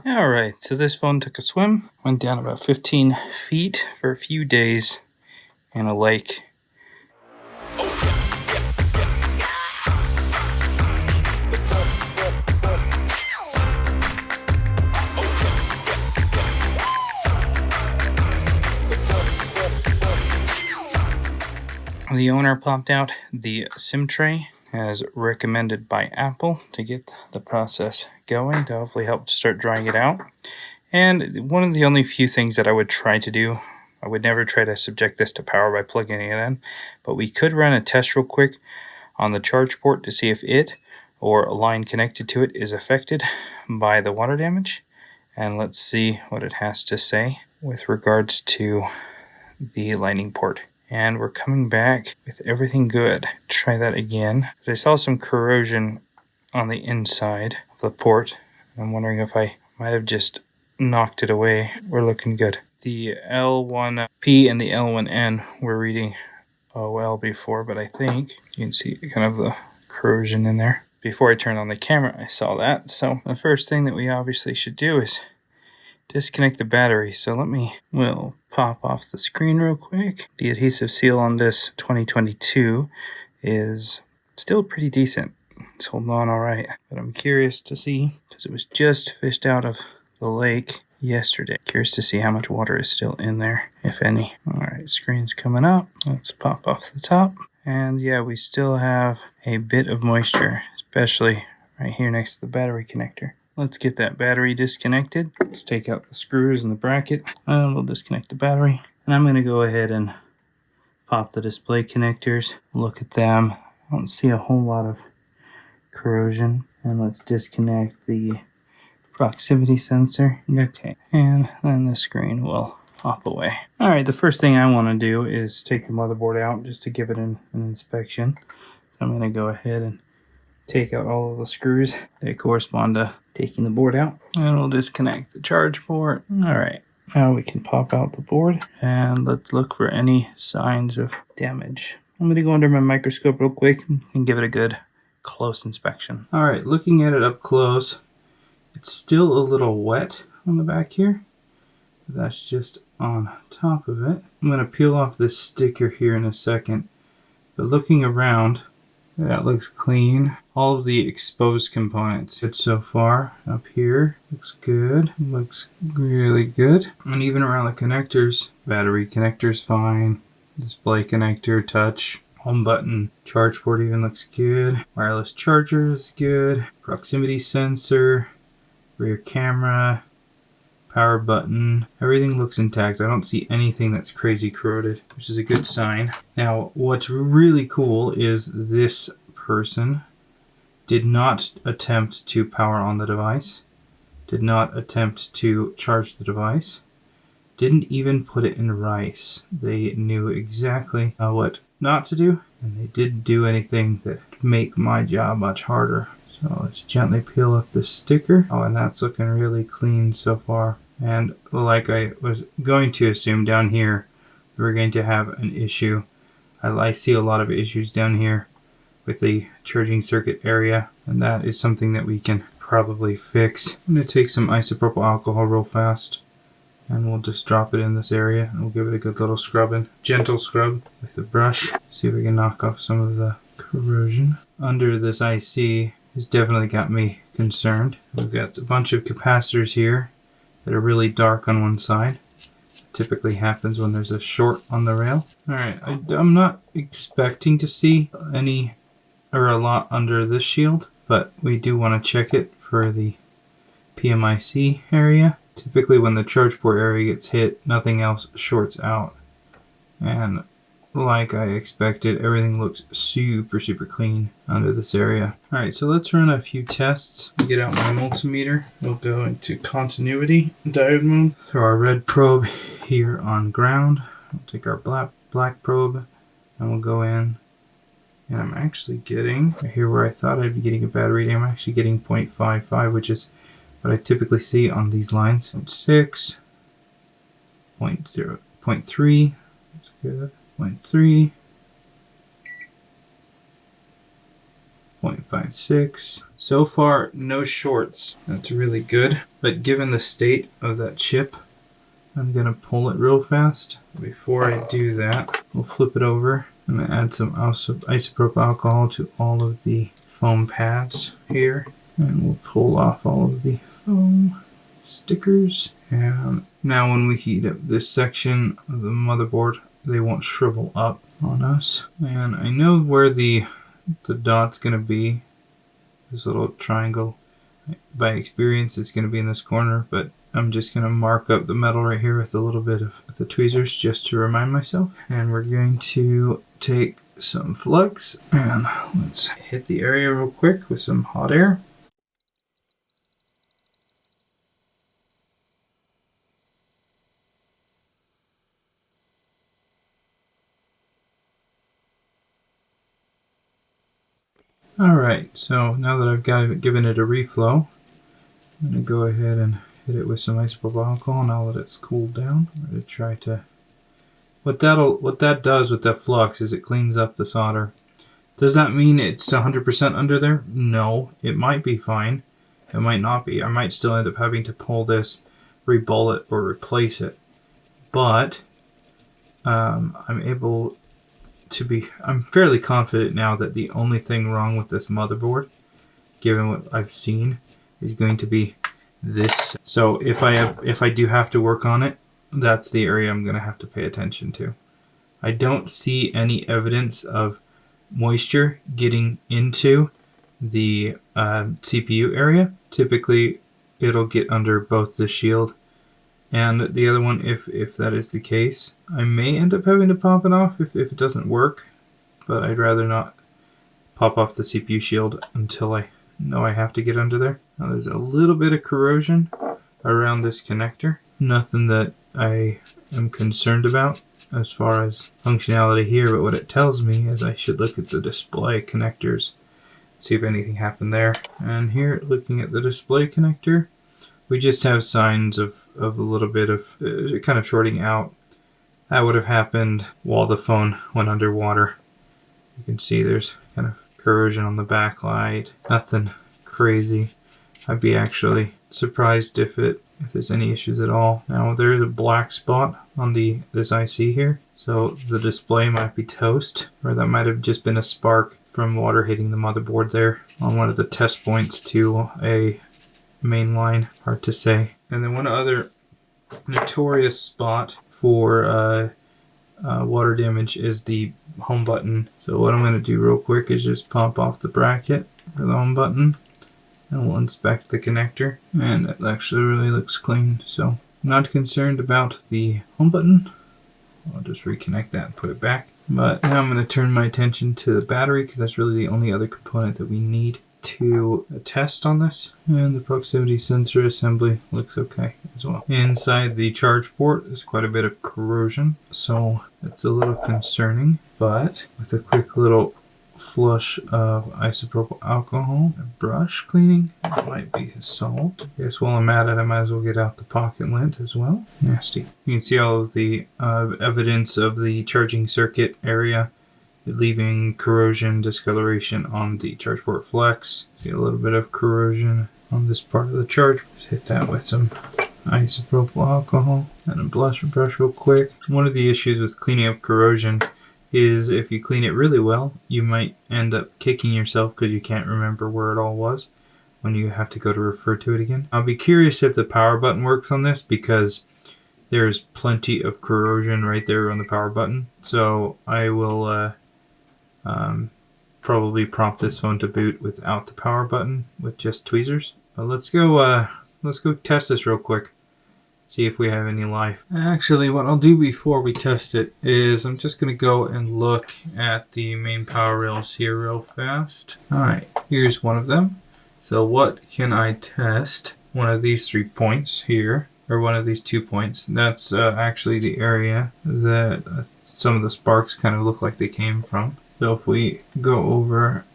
Alright, so this phone took a swim, went down about 15 feet for a few days in a lake. The owner popped out the SIM tray as recommended by Apple to get the process going, to hopefully help start drying it out. And one of the only few things that I would try to do, I would never try to subject this to power by plugging it in, but we could run a test real quick on the charge port to see if it or a line connected to it is affected by the water damage. And let's see what it has to say with regards to the lightning port. And we're coming back with everything good. Try that again. I saw some corrosion on the inside of the port. I'm wondering if I might have just knocked it away. We're looking good. The L1P and the L1N were reading OL before, but I think you can see kind of the corrosion in there. Before I turned on the camera, I saw that. So the first thing that we obviously should do is disconnect the battery. So we'll pop off the screen real quick. The adhesive seal on this 2022 is still pretty decent. It's holding on all right, but I'm curious to see, because it was just fished out of the lake yesterday. Curious to see how much water is still in there, if any. All right, screen's coming up. Let's pop off the top. And yeah, we still have a bit of moisture, especially right here next to the battery connector. Let's get that battery disconnected. Let's take out the screws and the bracket, and we'll disconnect the battery. And I'm going to go ahead and pop the display connectors, look at them. I don't see a whole lot of corrosion. And let's disconnect the proximity sensor. Okay, and then the screen will pop away. All right, the first thing I want to do is take the motherboard out just to give it an inspection. So I'm going to go ahead and take out all of the screws that correspond to taking the board out, and we'll disconnect the charge port. All right, now we can pop out the board and let's look for any signs of damage. I'm going to go under my microscope real quick and give it a good close inspection. All right, looking at it up close, it's still a little wet on the back here. That's just on top of it. I'm going to peel off this sticker here in a second, but looking around, that looks clean. All of the exposed components good so far. Up here looks good. Looks really good. And even around the connectors, battery connector's fine. Display connector, touch, home button, charge port even looks good. Wireless charger is good. Proximity sensor, rear camera, power button, everything looks intact. I don't see anything that's crazy corroded, which is a good sign. Now, what's really cool is this person did not attempt to power on the device, did not attempt to charge the device, didn't even put it in rice. They knew exactly what not to do, and they didn't do anything that would make my job much harder. So let's gently peel up this sticker. Oh, and that's looking really clean so far. And like I was going to assume down here, we're going to have an issue. I see a lot of issues down here with the charging circuit area, and that is something that we can probably fix. I'm going to take some isopropyl alcohol real fast, and we'll just drop it in this area, and we'll give it a good little scrubbing. Gentle scrub with a brush. See if we can knock off some of the corrosion. Under this IC, it's definitely got me concerned. We've got a bunch of capacitors here that are really dark on one side. It typically happens when there's a short on the rail. Alright, I'm not expecting to see any or a lot under this shield, but we do want to check it for the PMIC area. Typically when the charge port area gets hit, nothing else shorts out. And like I expected, everything looks super clean under this area. Alright, so let's run a few tests. Get out my multimeter. We'll go into continuity diode mode. Throw our red probe here on ground. We'll take our black probe and we'll go in. And I'm actually getting, right here where I thought I'd be getting a bad reading, I'm actually getting 0.55, which is what I typically see on these lines. 0.6, 0.3, that's good. 0.3, 0.56. So far, no shorts. That's really good. But given the state of that chip, I'm gonna pull it real fast. Before I do that, we'll flip it over. I'm gonna add some isopropyl alcohol to all of the foam pads here. And we'll pull off all of the foam stickers. And now when we heat up this section of the motherboard, they won't shrivel up on us. And I know where the dot's gonna be. This little triangle. By experience, it's gonna be in this corner, but I'm just going to mark up the metal right here with a little bit of the tweezers just to remind myself. And we're going to take some flux and let's hit the area real quick with some hot air. Alright, so now that I've given it a reflow, I'm going to go ahead and hit it with some isopropyl alcohol now that it's cooled down. I'm going to try to... What that does with that flux is it cleans up the solder. Does that mean it's 100% under there? No, it might be fine. It might not be. I might still end up having to pull this, rebull it, or replace it. But I'm fairly confident now that the only thing wrong with this motherboard, given what I've seen, is going to be this. So if I do have to work on it, that's the area I'm going to have to pay attention to. I don't see any evidence of moisture getting into the CPU area. Typically it'll get under both the shield and the other one. If that is the case, I may end up having to pop it off if it doesn't work, but I'd rather not pop off the CPU shield until I know I have to get under there. Now there's a little bit of corrosion around this connector. Nothing that I am concerned about as far as functionality here, but what it tells me is I should look at the display connectors, see if anything happened there. And here, looking at the display connector, we just have signs of a little bit of kind of shorting out. That would have happened while the phone went underwater. You can see there's kind of corrosion on the backlight. Nothing crazy. I'd be actually surprised if there's any issues at all. Now there is a black spot on this IC here, so the display might be toast, or that might have just been a spark from water hitting the motherboard there on one of the test points to a main line. Hard to say. And then one other notorious spot for water damage is the home button. So what I'm going to do real quick is just pop off the bracket for the home button, and we'll inspect the connector, and it actually really looks clean. So I'm not concerned about the home button. I'll just reconnect that and put it back. But now I'm going to turn my attention to the battery, because that's really the only other component that we need to test on this. And the proximity sensor assembly looks okay as well. Inside the charge port is quite a bit of corrosion, so it's a little concerning, but with a quick little flush of isopropyl alcohol and brush cleaning, it might be solved. I guess while I'm at it, I might as well get out the pocket lint as well. Nasty. You can see all of the evidence of the charging circuit area, leaving corrosion, discoloration on the charge port flex. See a little bit of corrosion on this part of the charge. Just hit that with some isopropyl alcohol and a brush real quick. One of the issues with cleaning up corrosion is if you clean it really well, you might end up kicking yourself because you can't remember where it all was when you have to go to refer to it again. I'll be curious if the power button works on this, because there's plenty of corrosion right there on the power button. So I will probably prompt this phone to boot without the power button with just tweezers. But let's go test this real quick. See if we have any life. Actually, what I'll do before we test it is I'm just going to go and look at the main power rails here real fast. Alright, here's one of them. So what can I test? One of these 3 points here, or one of these 2 points. That's actually the area that some of the sparks kind of look like they came from. So if we go over,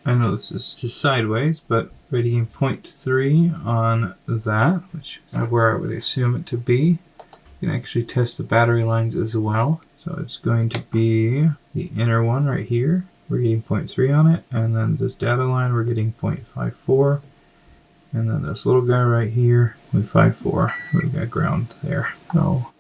I know this is sideways, but reading 0.3 on that, which is where I would assume it to be. You can actually test the battery lines as well. So it's going to be the inner one right here. we're getting 0.3 on it, and then this data line we're getting 0.54, and then this little guy right here with 5.4, we got ground there.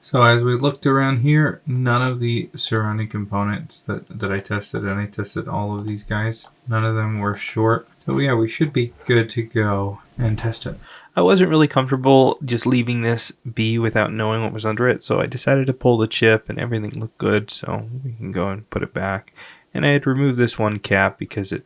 So as we looked around here, none of the surrounding components that I tested, and I tested all of these guys, none of them were short. So yeah, we should be good to go and test it. I wasn't really comfortable just leaving this be without knowing what was under it, so I decided to pull the chip, and everything looked good, so we can go and put it back. And I had removed this one cap because it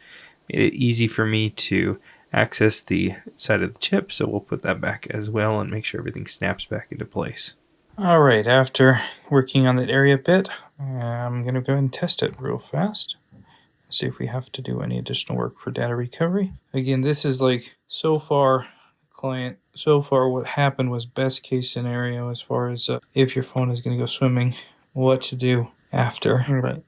made it easy for me to access the side of the chip, so we'll put that back as well and make sure everything snaps back into place. Alright, after working on that area a bit, I'm going to go ahead and test it real fast. See if we have to do any additional work for data recovery. Again, this is like so far what happened was best case scenario as far as if your phone is going to go swimming, what to do after. But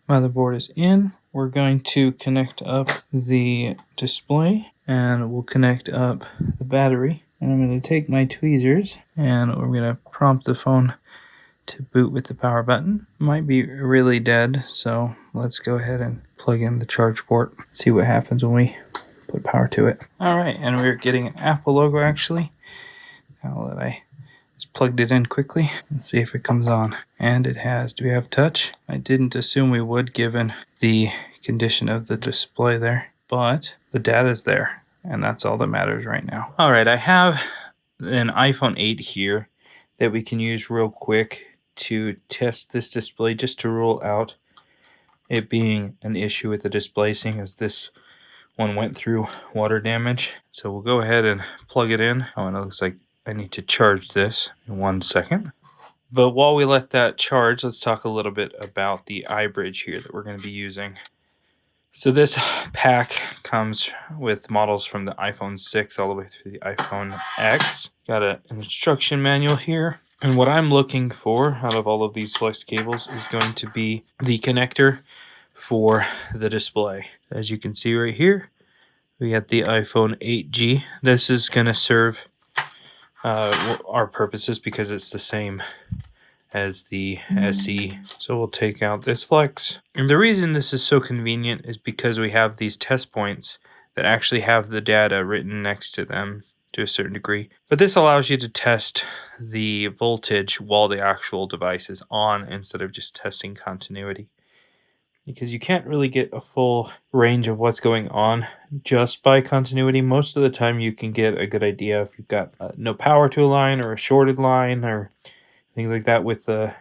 motherboard is in. We're going to connect up the display, and we'll connect up the battery. And I'm going to take my tweezers, and we're going to prompt the phone to boot with the power button. Might be really dead, so let's go ahead and plug in the charge port. See what happens when we put power to it. Alright, and we're getting an Apple logo actually. Now that I just plugged it in quickly and see if it comes on. And it has. Do we have touch? I didn't assume we would given the condition of the display there, but the data is there, and that's all that matters right now. Alright, I have an iPhone 8 here that we can use real quick to test this display, just to rule out it being an issue with the display, seeing as this one went through water damage. So we'll go ahead and plug it in. Oh, and it looks like I need to charge this in 1 second. But while we let that charge, let's talk a little bit about the iBridge here that we're going to be using. So this pack comes with models from the iPhone 6 all the way through the iPhone X. Got an instruction manual here. And what I'm looking for out of all of these flex cables is going to be the connector for the display. As you can see right here, we got the iPhone 8G. This is going to serve our purposes because it's the same as the SE. So we'll take out this flex. And the reason this is so convenient is because we have these test points that actually have the data written next to them to a certain degree. But this allows you to test the voltage while the actual device is on instead of just testing continuity. Because you can't really get a full range of what's going on just by continuity. Most of the time you can get a good idea if you've got no power to a line or a shorted line or things like that with the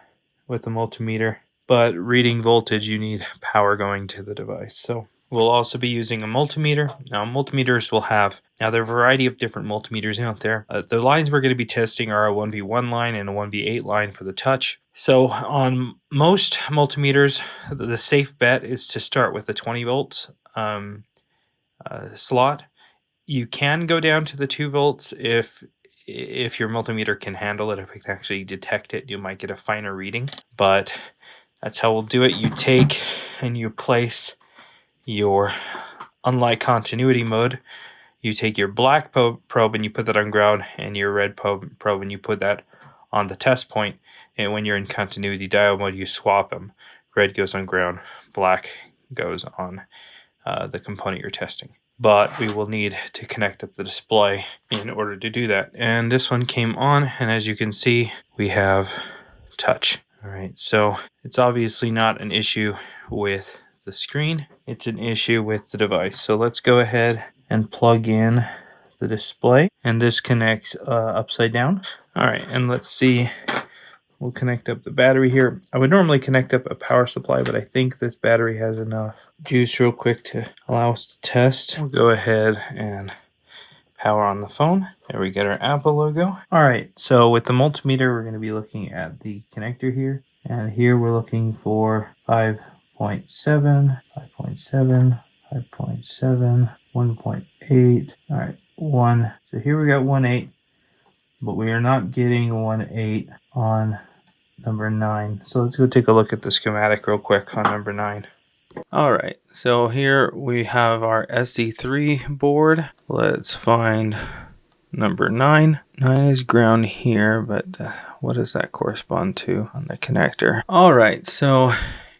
multimeter. But reading voltage, you need power going to the device. So we'll also be using a multimeter. Now multimeters will have, now there are a variety of different multimeters out there. The lines we're going to be testing are a 1V1 line and a 1V8 line for the touch. So on most multimeters, the safe bet is to start with a 20 volts slot. You can go down to the 2 volts if your multimeter can handle it. If it can actually detect it, you might get a finer reading. But that's how we'll do it. You take and you place your, unlike continuity mode, you take your black probe and you put that on ground, and your red probe and you put that on the test point. And when you're in continuity diode mode, you swap them. Red goes on ground, black goes on the component you're testing. But we will need to connect up the display in order to do that. And this one came on, and as you can see, we have touch. All right, so it's obviously not an issue with the screen. It's an issue with the device. So let's go ahead and plug in the display. And this connects upside down. All right, and let's see. We'll connect up the battery here. I would normally connect up a power supply, but I think this battery has enough juice real quick to allow us to test. We'll go ahead and power on the phone. There we get our Apple logo. All right, so with the multimeter, we're going to be looking at the connector here. And here we're looking for 5.7, 5.7, 5.7, 1.8. All right, 1. So here we got 1.8, but we are not getting 1.8 on number 9. So let's go take a look at the schematic real quick on number 9. All right, so here we have our SE3 board. Let's find number 9. 9 is ground here, but what does that correspond to on the connector? All right, so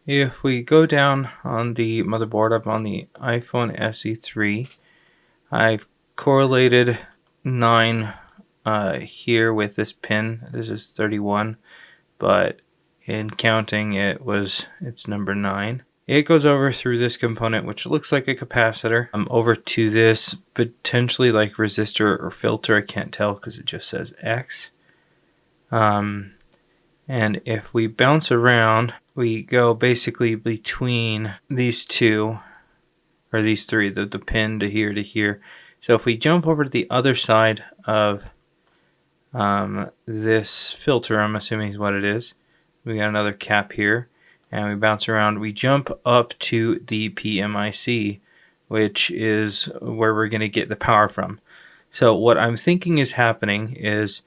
If we go down on the motherboard, I'm on the iPhone SE3. I've correlated 9 here with this pin. This is 31, but in counting it's number 9. It goes over through this component, which looks like a capacitor, over to this potentially like resistor or filter. I can't tell because it just says X. And if we bounce around, we go basically between these two, or these three, the pin to here to here. So if we jump over to the other side of this filter, I'm assuming is what it is, we got another cap here, and we bounce around, we jump up to the PMIC, which is where we're going to get the power from. So what I'm thinking is happening is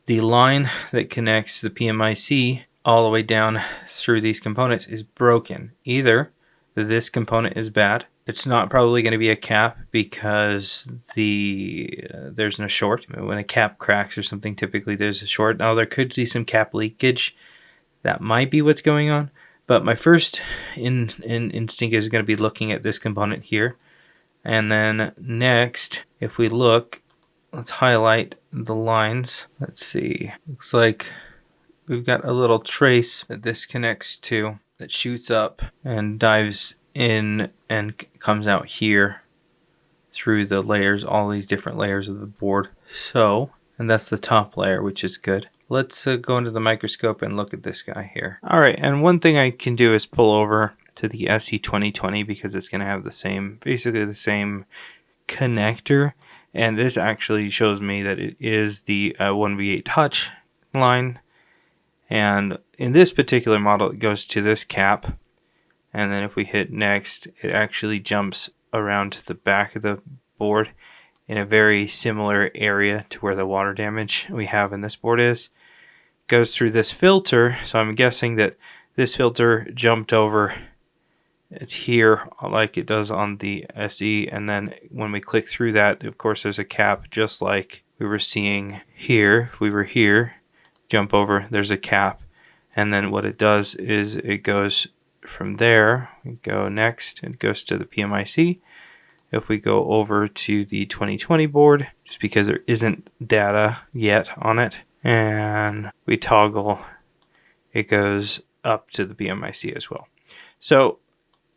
the line that connects the PMIC all the way down through these components is broken. Either this component is bad. It's not probably going to be a cap because there's no short. When a cap cracks or something, typically there's a short. Now there could be some cap leakage. That might be what's going on. But my first instinct is going to be looking at this component here. And then next, if we look, let's highlight the lines. Let's see. Looks like we've got a little trace that this connects to that shoots up and dives in and comes out here through the layers, all these different layers of the board. So, and that's the top layer, which is good. Let's go into the microscope and look at this guy here. All right, and one thing I can do is pull over to the SE2020 because it's going to have the same, basically the same connector. And this actually shows me that it is the 1V8 touch line. And in this particular model, it goes to this cap. And then if we hit next, it actually jumps around to the back of the board in a very similar area to where the water damage we have in this board is. Goes through this filter, so I'm guessing that this filter jumped over here like it does on the SE, and then when we click through that, of course there's a cap just like we were seeing here. If we were here, jump over, there's a cap, and then what it does is it goes from there, we go next, it goes to the PMIC. If we go over to the 2020 board, just because there isn't data yet on it, and we toggle, it goes up to the PMIC as well. So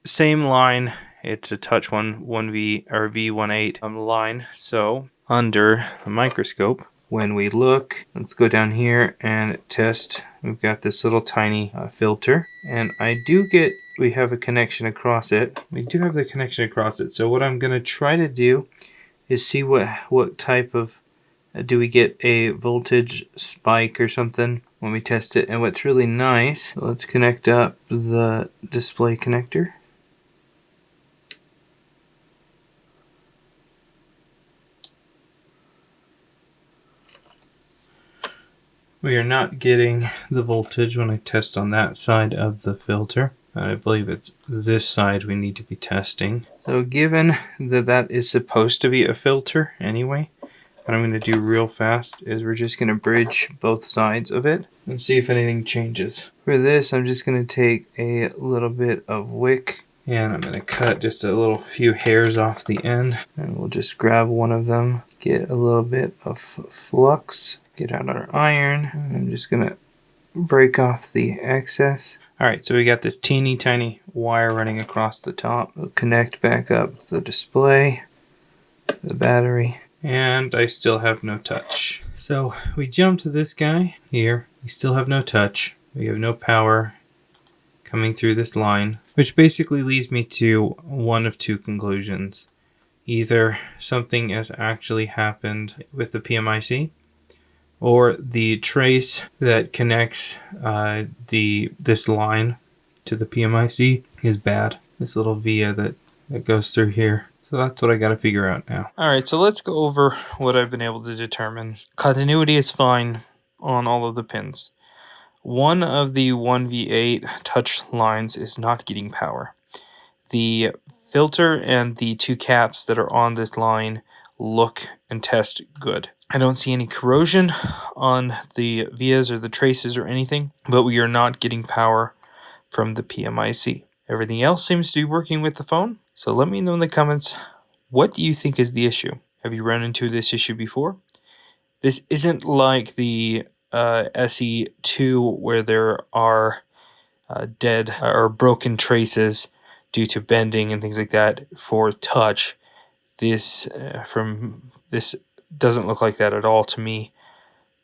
same line, it's a touch 1V or V18 line. So under the microscope, when we look, let's go down here and test. We've got this little tiny filter, and we have a connection across it. We do have the connection across it. So what I'm going to try to do is see what type of, do we get a voltage spike or something when we test it. And what's really nice, let's connect up the display connector. We are not getting the voltage when I test on that side of the filter. I believe it's this side we need to be testing. So given that that is supposed to be a filter anyway, what I'm going to do real fast is we're just going to bridge both sides of it and see if anything changes. For this, I'm just going to take a little bit of wick and I'm going to cut just a little few hairs off the end, and we'll just grab one of them, get a little bit of flux, get out our iron, and I'm just going to break off the excess. Alright, so we got this teeny tiny wire running across the top. We'll connect back up the display, the battery, and I still have no touch. So we jump to this guy here. We still have no touch. We have no power coming through this line, which basically leads me to one of two conclusions. Either something has actually happened with the PMIC, or the trace that connects this line to the PMIC is bad. This little via that goes through here. So that's what I got to figure out now. Alright, so let's go over what I've been able to determine. Continuity is fine on all of the pins. One of the 1V8 touch lines is not getting power. The filter and the two caps that are on this line look and test good. I don't see any corrosion on the vias or the traces or anything, but we are not getting power from the PMIC. Everything else seems to be working with the phone, so let me know in the comments, what do you think is the issue? Have you run into this issue before? This isn't like the SE2 where there are dead or broken traces due to bending and things like that for touch. This doesn't look like that at all to me.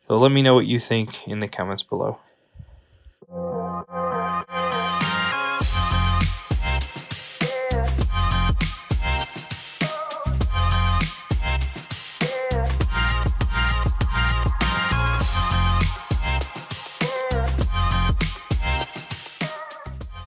So let me know what you think in the comments below.